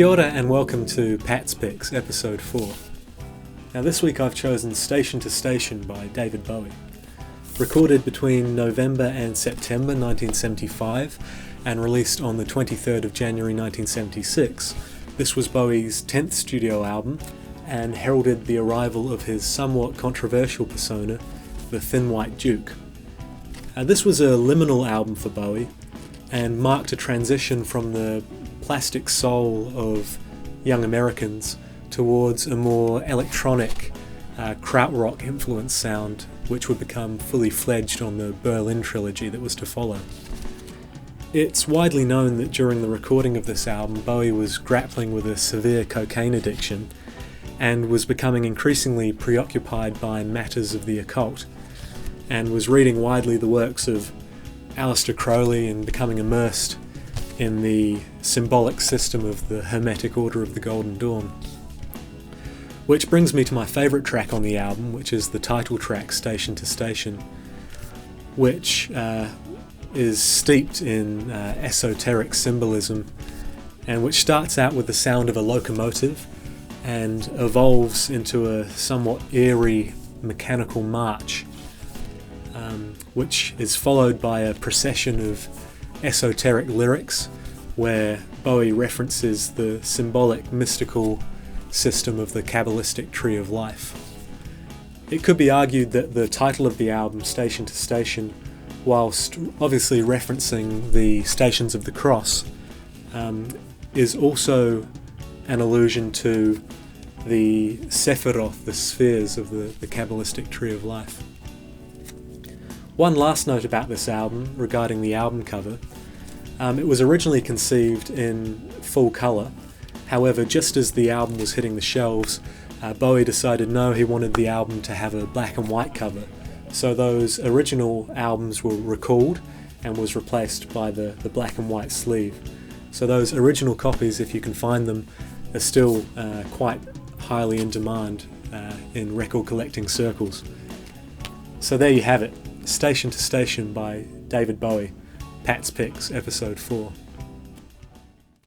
Kia ora and welcome to Pat's Picks, episode 4. Now this week I've chosen Station to Station by David Bowie. Recorded between November and September 1975 and released on the 23rd of January 1976, this was Bowie's 10th studio album and heralded the arrival of his somewhat controversial persona, the Thin White Duke. This was a liminal album for Bowie and marked a transition from the plastic soul of young Americans towards a more electronic, krautrock influenced sound, which would become fully fledged on the Berlin trilogy that was to follow. It's widely known that during the recording of this album, Bowie was grappling with a severe cocaine addiction and was becoming increasingly preoccupied by matters of the occult, and was reading widely the works of Aleister Crowley and becoming immersed in the symbolic system of the Hermetic Order of the Golden Dawn. Which brings me to my favourite track on the album, which is the title track, Station to Station, which is steeped in esoteric symbolism, and which starts out with the sound of a locomotive and evolves into a somewhat eerie mechanical march, which is followed by a procession of esoteric lyrics where Bowie references the symbolic, mystical system of the Kabbalistic tree of life. It could be argued that the title of the album, Station to Station, whilst obviously referencing the Stations of the Cross, is also an allusion to the Sephiroth, the spheres of the Kabbalistic tree of life. One last note about this album regarding the album cover. It was originally conceived in full colour. However, just as the album was hitting the shelves, Bowie decided no, he wanted the album to have a black and white cover. So those original albums were recalled and was replaced by the black and white sleeve. So those original copies, if you can find them, are still quite highly in demand in record collecting circles. So there you have it. Station to Station by David Bowie, Pat's Picks, episode 4.